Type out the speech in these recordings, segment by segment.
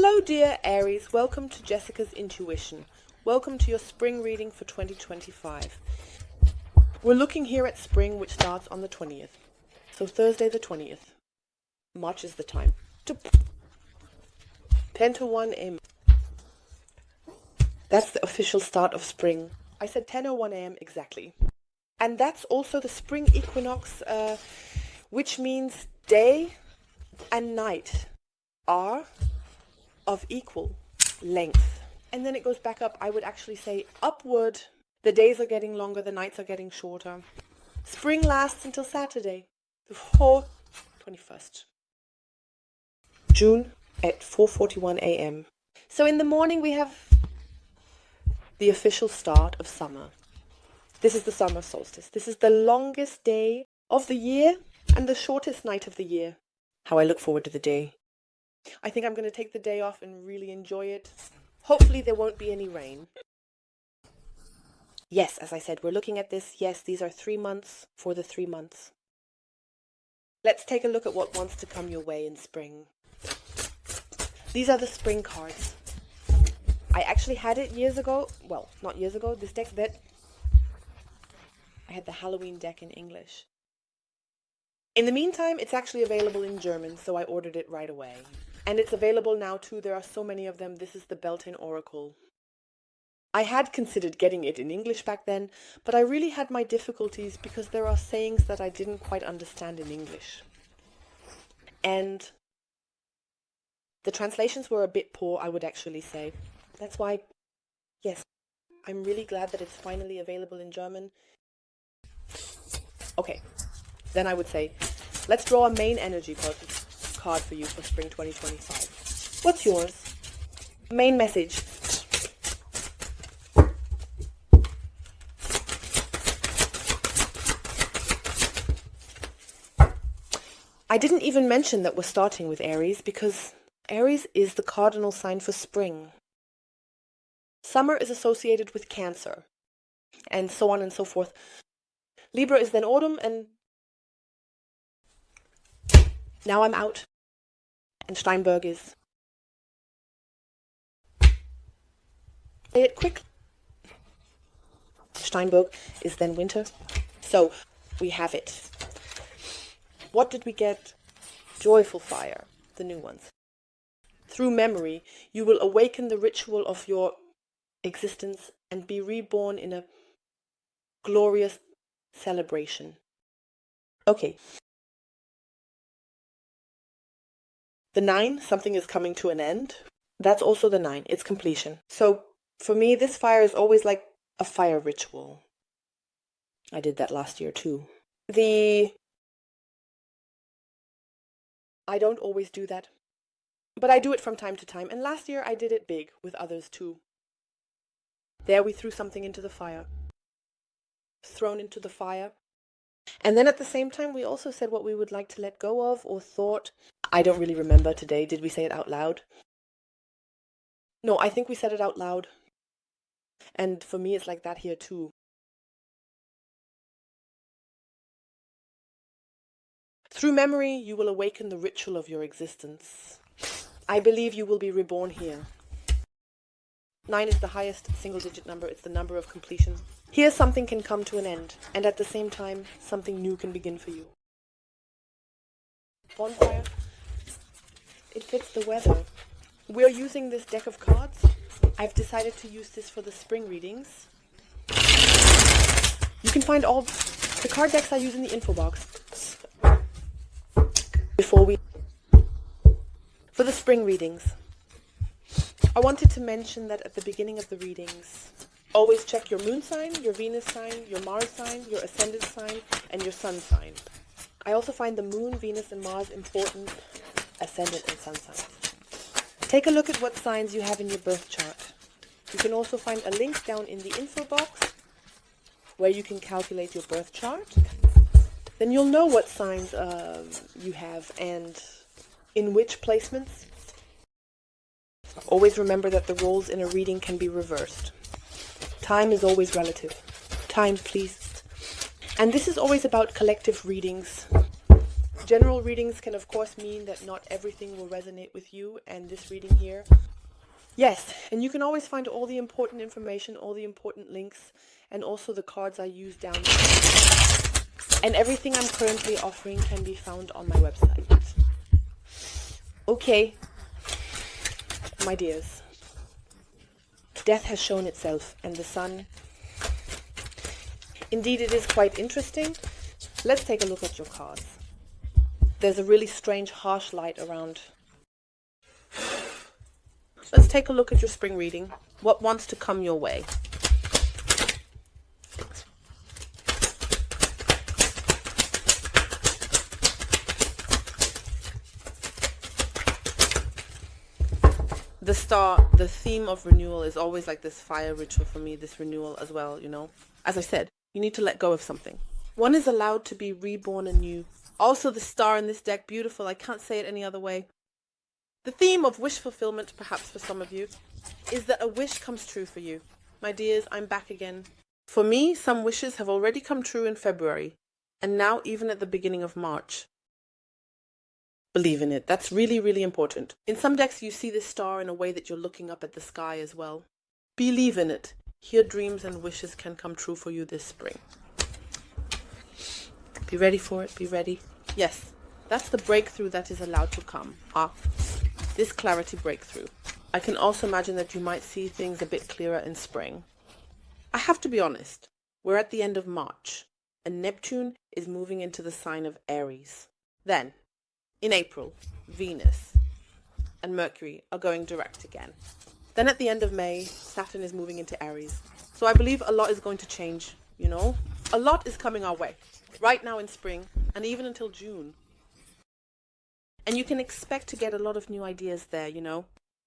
Hello dear Aries, welcome to Jessica's Intuition. Welcome to your spring reading for 2025. We're looking here at spring, which starts on the 20th. So Thursday the 20th. March is the time. 10 to 1 a.m. That's the official start of spring. I said 10 or 1 a.m. exactly. And that's also the spring equinox, which means day and night are of equal length. And then it goes back up. I would actually say upward. The days are getting longer, the nights are getting shorter. Spring lasts until Saturday, the 21st June at 4:41 a.m. So in the morning we have the official start of summer. This is the summer solstice. This is the longest day of the year and the shortest night of the year. How I look forward to the day. I think I'm going to take the day off and really enjoy it. Hopefully there won't be any rain. Yes, as I said, we're looking at this. Yes, these are 3 months for the 3 months. Let's take a look at what wants to come your way in spring. These are the spring cards. I actually had it years ago. Well, not years ago. This deck that I had the Halloween deck in English. In the meantime, it's actually available in German, so I ordered it right away. And it's available now too. There are so many of them. This is the Beltane Oracle. I had considered getting it in English back then, but I really had my difficulties because there are sayings that I didn't quite understand in English. And the translations were a bit poor, I would actually say. That's why, yes, I'm really glad that it's finally available in German. Okay, then I would say, let's draw a main energy card for you for spring 2025. What's yours? Main message. I didn't even mention that we're starting with Aries because Aries is the cardinal sign for spring. Summer is associated with Cancer, and so on and so forth. Libra is then autumn, and now I'm out. And Steinberg is. Say it quick. Steinberg is then winter. So we have it. What did we get? Joyful fire, the new ones. Through memory, you will awaken the ritual of your existence and be reborn in a glorious celebration. Okay. The 9, something is coming to an end. That's also the 9. It's completion. So for me, this fire is always like a fire ritual. I did that last year too. I don't always do that, but I do it from time to time. And last year I did it big with others too. There we threw something into the fire. Thrown into the fire. And then at the same time, we also said what we would like to let go of or thought. I don't really remember today. Did we say it out loud? No, I think we said it out loud. And for me, it's like that here too. Through memory, you will awaken the ritual of your existence. I believe you will be reborn here. 9 is the highest single-digit number. It's the number of completion. Here something can come to an end, and at the same time, something new can begin for you. Bonfire. It fits the weather. We're using this deck of cards. I've decided to use this for the spring readings. You can find all the card decks I use in the info box. For the spring readings. I wanted to mention that at the beginning of the readings, always check your moon sign, your Venus sign, your Mars sign, your ascendant sign, and your sun sign. I also find the moon, Venus, and Mars important, ascendant and sun signs. Take a look at what signs you have in your birth chart. You can also find a link down in the info box where you can calculate your birth chart. Then you'll know what signs you have and in which placements. Always remember that the roles in a reading can be reversed. Time is always relative. Time, please. And this is always about collective readings. General readings can of course mean that not everything will resonate with you, and this reading here, yes, and you can always find all the important information, all the important links, and also the cards I use down there. And everything I'm currently offering can be found on my website. Okay, my dears, death has shown itself, and the sun, indeed it is quite interesting. Let's take a look at your cards. There's a really strange, harsh light around. Let's take a look at your spring reading. What wants to come your way? The star, the theme of renewal is always like this fire ritual for me, this renewal as well, you know. As I said, you need to let go of something. One is allowed to be reborn anew. Also, the star in this deck, beautiful. I can't say it any other way. The theme of wish fulfillment, perhaps for some of you, is that a wish comes true for you. My dears, I'm back again. For me, some wishes have already come true in February, and now even at the beginning of March. Believe in it. That's really, really important. In some decks, you see this star in a way that you're looking up at the sky as well. Believe in it. Your dreams and wishes can come true for you this spring. Be ready for it. Be ready. Yes, that's the breakthrough that is allowed to come. This clarity breakthrough. I can also imagine that you might see things a bit clearer in spring. I have to be honest. We're at the end of March, and Neptune is moving into the sign of Aries. Then, in April, Venus and Mercury are going direct again. Then at the end of May, Saturn is moving into Aries. So I believe a lot is going to change, you know. A lot is coming our way right now in spring and even until June. And you can expect to get a lot of new ideas there, you know.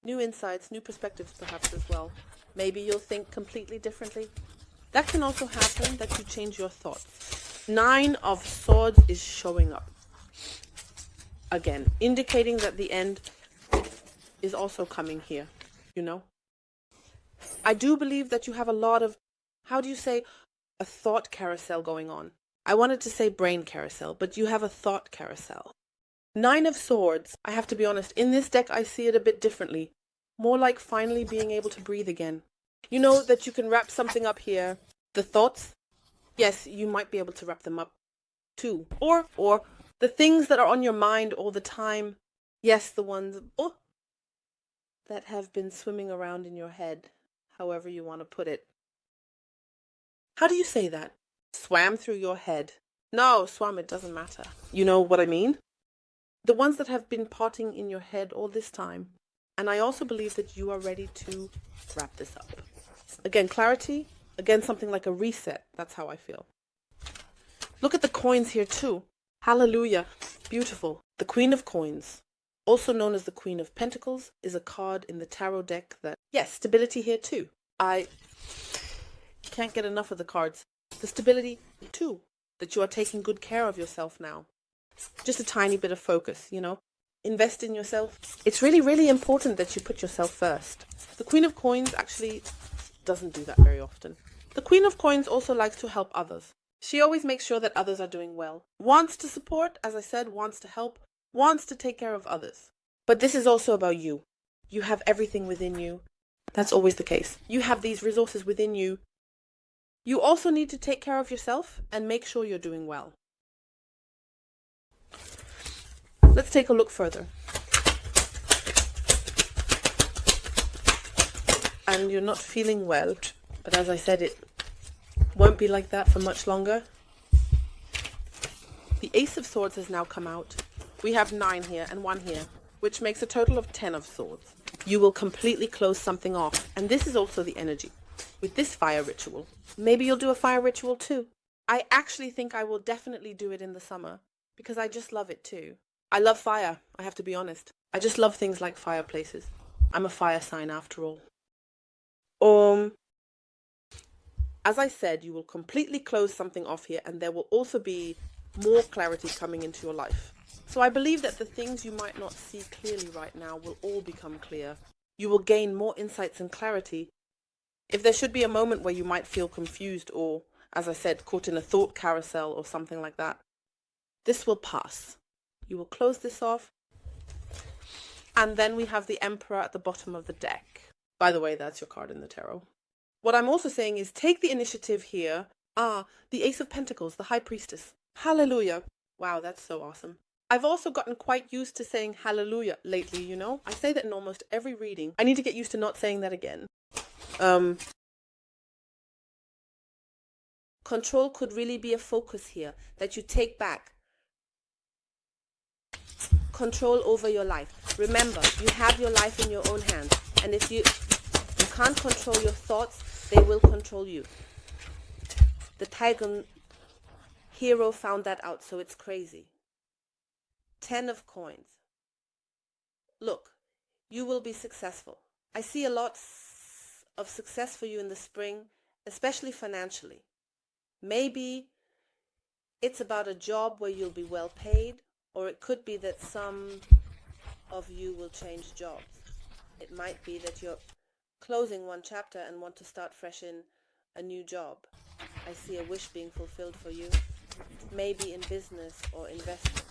New insights, new perspectives perhaps as well. Maybe you'll think completely differently. That can also happen, that you change your thoughts. 9 of Swords is showing up. Again, indicating that the end is also coming here, you know. I do believe that you have a lot of, how do you say, a thought carousel going on. I wanted to say brain carousel, but you have a thought carousel. 9 of Swords, I have to be honest, in this deck I see it a bit differently. More like finally being able to breathe again. You know that you can wrap something up here. The thoughts, yes, you might be able to wrap them up too. Or the things that are on your mind all the time. Yes, the ones that have been swimming around in your head, however you want to put it. How do you say that? Swam through your head. No, swam, it doesn't matter. You know what I mean? The ones that have been potting in your head all this time. And I also believe that you are ready to wrap this up. Again, clarity. Again, something like a reset. That's how I feel. Look at the coins here too. Hallelujah. Beautiful. The Queen of Coins, also known as the Queen of Pentacles, is a card in the tarot deck that, yes, stability here too. I can't get enough of the cards. The stability too, that you are taking good care of yourself now. Just a tiny bit of focus, you know. Invest in yourself. It's really, really important that you put yourself first. The Queen of Coins actually doesn't do that very often. The Queen of Coins also likes to help others. She always makes sure that others are doing well. Wants to support, as I said, wants to help, wants to take care of others. But this is also about you. You have everything within you. That's always the case. You have these resources within you. You also need to take care of yourself and make sure you're doing well. Let's take a look further. And you're not feeling well, but as I said, it won't be like that for much longer. The Ace of Swords has now come out. We have 9 here and 1 here, which makes a total of 10 of Swords. You will completely close something off, and this is also the energy with this fire ritual. Maybe you'll do a fire ritual too. I actually think I will definitely do it in the summer because I just love it too. I love fire, I have to be honest. I just love things like fireplaces. I'm a fire sign after all. As I said, you will completely close something off here, and there will also be more clarity coming into your life. So I believe that the things you might not see clearly right now will all become clear. You will gain more insights and clarity. If there should be a moment where you might feel confused or, as I said, caught in a thought carousel or something like that, this will pass. You will close this off. And then we have the Emperor at the bottom of the deck. By the way, that's your card in the tarot. What I'm also saying is take the initiative here. The Ace of Pentacles, the High Priestess. Hallelujah. Wow, that's so awesome. I've also gotten quite used to saying hallelujah lately, you know? I say that in almost every reading. I need to get used to not saying that again. Control could really be a focus here, that you take back control over your life. Remember, you have your life in your own hands. And if you can't control your thoughts, they will control you. The Tiger hero found that out, so it's crazy. 10 of coins. Look, you will be successful. I see a lot of success for you in the spring, especially financially. Maybe it's about a job where you'll be well paid, or it could be that some of you will change jobs. It might be that you're closing one chapter and want to start fresh in a new job. I see a wish being fulfilled for you, maybe in business or investment.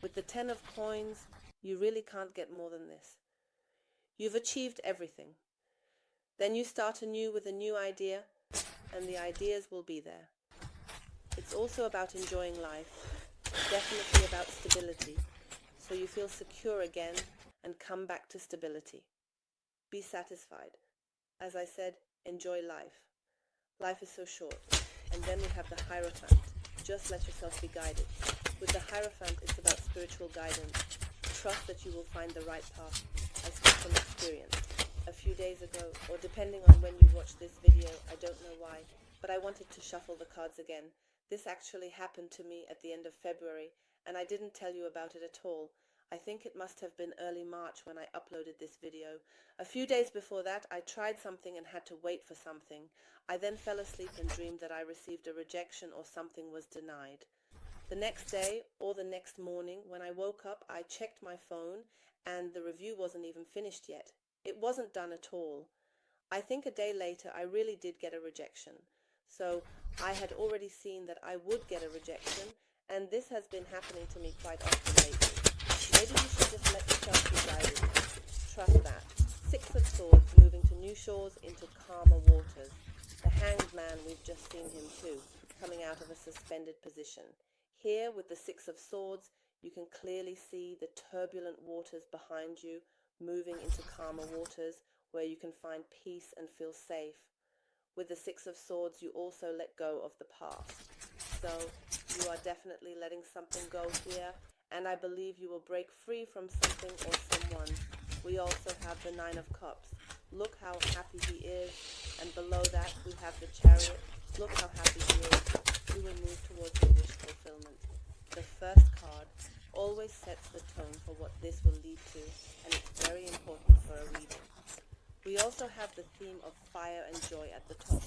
With the 10 of coins, you really can't get more than this. You've achieved everything. Then you start anew with a new idea, and the ideas will be there. It's also about enjoying life, definitely about stability, so you feel secure again and come back to stability. Be satisfied. As I said, enjoy life. Life is so short. And then we have the Hierophant. Just let yourself be guided. With the Hierophant, it's about spiritual guidance. Trust that you will find the right path. I speak from experience. A few days ago, or depending on when you watch this video, I don't know why, but I wanted to shuffle the cards again. This actually happened to me at the end of February, and I didn't tell you about it at all. I think it must have been early March when I uploaded this video. A few days before that, I tried something and had to wait for something. I then fell asleep and dreamed that I received a rejection or something was denied. The next day or the next morning, when I woke up, I checked my phone and the review wasn't even finished yet. It wasn't done at all. I think a day later, I really did get a rejection. So I had already seen that I would get a rejection, and this has been happening to me quite often lately. Maybe you should just let yourself be guided. Trust that. 6 of Swords, moving to new shores, into calmer waters. The Hanged Man, we've just seen him too, coming out of a suspended position. Here, with the 6 of Swords, you can clearly see the turbulent waters behind you, moving into calmer waters, where you can find peace and feel safe. With the 6 of Swords, you also let go of the past. So you are definitely letting something go here, and I believe you will break free from something or someone. We also have the 9 of Cups. Look how happy he is, and below that we have the Chariot. Look how happy he is. You will move towards your wish fulfillment. The first card always sets the tone for what this will lead to, and it's very important for a reading. We also have the theme of fire and joy at the top.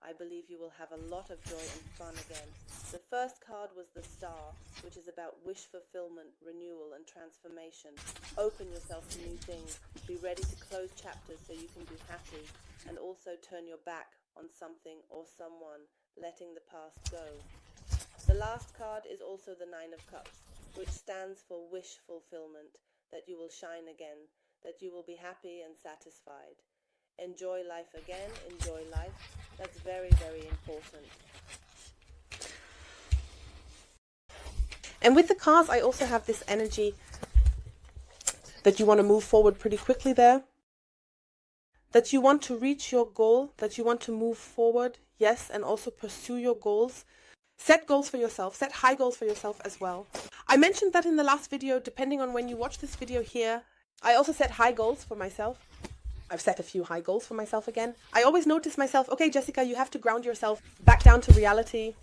I believe you will have a lot of joy and fun again. The first card was the Star, which is about wish fulfillment, renewal and transformation. Open yourself to new things. Be ready to close chapters so you can be happy, and also turn your back on something or someone, letting the past go. The last card is also the 9 of Cups, which stands for wish fulfillment, that you will shine again, that you will be happy and satisfied. Enjoy life again, enjoy life. That's very, very important. And with the cards, I also have this energy that you want to move forward pretty quickly there. That you want to reach your goal, that you want to move forward, yes, and also pursue your goals. Set goals for yourself, set high goals for yourself as well. I mentioned that in the last video, depending on when you watch this video here. I also set high goals for myself. I've set a few high goals for myself again. I always notice myself, okay, Jessica, you have to ground yourself back down to reality.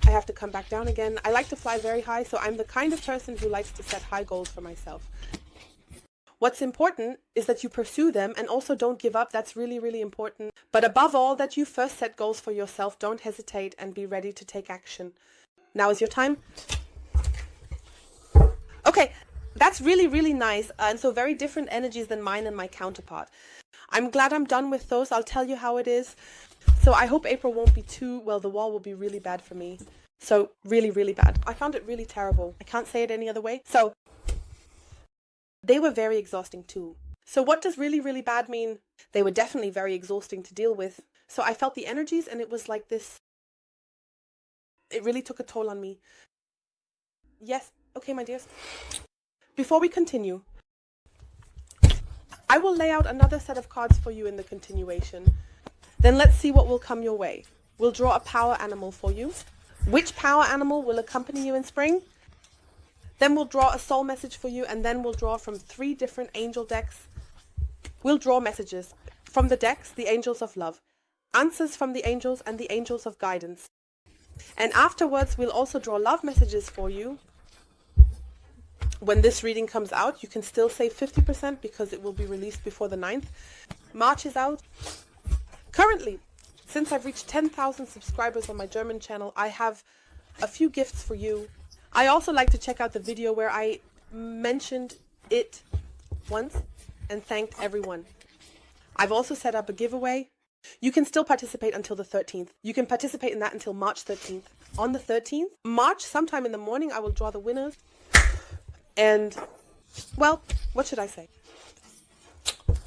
I have to come back down again. I like to fly very high, so I'm the kind of person who likes to set high goals for myself. What's important is that you pursue them and also don't give up. That's really, really important. But above all, that you first set goals for yourself. Don't hesitate and be ready to take action. Now is your time. Okay, that's really, really nice. And so very different energies than mine and my counterpart. I'm glad I'm done with those. I'll tell you how it is. So I hope April won't be too, well, the wall will be really bad for me. So really, really bad. I found it really terrible. I can't say it any other way. So they were very exhausting too. So what does really, really bad mean? They were definitely very exhausting to deal with. So I felt the energies and it was like this. It really took a toll on me. Yes. Okay, my dears. Before we continue, I will lay out another set of cards for you in the continuation. Then let's see what will come your way. We'll draw a power animal for you. Which power animal will accompany you in spring? Then we'll draw a soul message for you, and then we'll draw from 3 different angel decks. We'll draw messages from the decks, the angels of love, answers from the angels, and the angels of guidance. And afterwards, we'll also draw love messages for you. When this reading comes out, you can still save 50% because it will be released before the 9th. March is out. Currently, since I've reached 10,000 subscribers on my German channel, I have a few gifts for you. I also like to check out the video where I mentioned it once and thanked everyone. I've also set up a giveaway. You can still participate until the 13th. You can participate in that until March 13th. On the 13th, March, sometime in the morning, I will draw the winners. And, well, what should I say?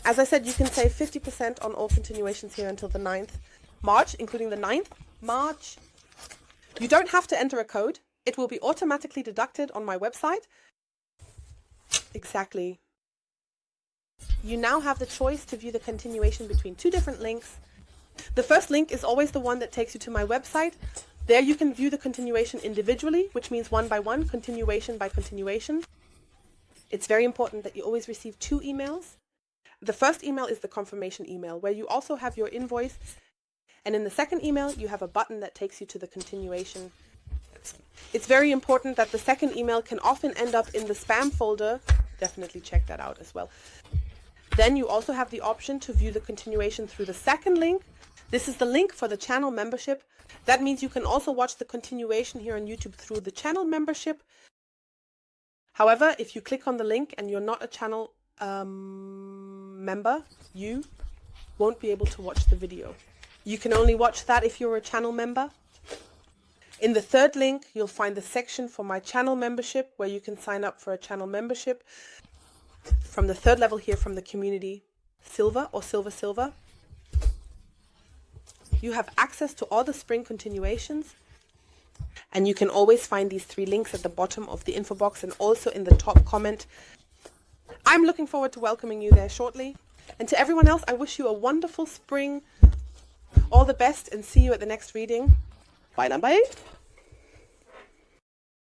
As I said, you can save 50% on all continuations here until the 9th. March, including the 9th. March. You don't have to enter a code. It will be automatically deducted on my website. Exactly. You now have the choice to view the continuation between 2 different links. The first link is always the one that takes you to my website. There you can view the continuation individually, which means one by one, continuation by continuation. It's very important that you always receive 2 emails. The first email is the confirmation email, where you also have your invoice. And in the second email, you have a button that takes you to the continuation. It's very important that the second email can often end up in the spam folder. Definitely check that out as well. Then you also have the option to view the continuation through the second link. This is the link for the channel membership. That means you can also watch the continuation here on YouTube through the channel membership. However, if you click on the link and you're not a channel member, you won't be able to watch the video. You can only watch that if you're a channel member. In the third link, you'll find the section for my channel membership, where you can sign up for a channel membership from the 3rd level here from the community, Silver or Silver. You have access to all the spring continuations, and you can always find these 3 links at the bottom of the info box and also in the top comment. I'm looking forward to welcoming you there shortly. And to everyone else, I wish you a wonderful spring. All the best, and see you at the next reading. Bye now, bye.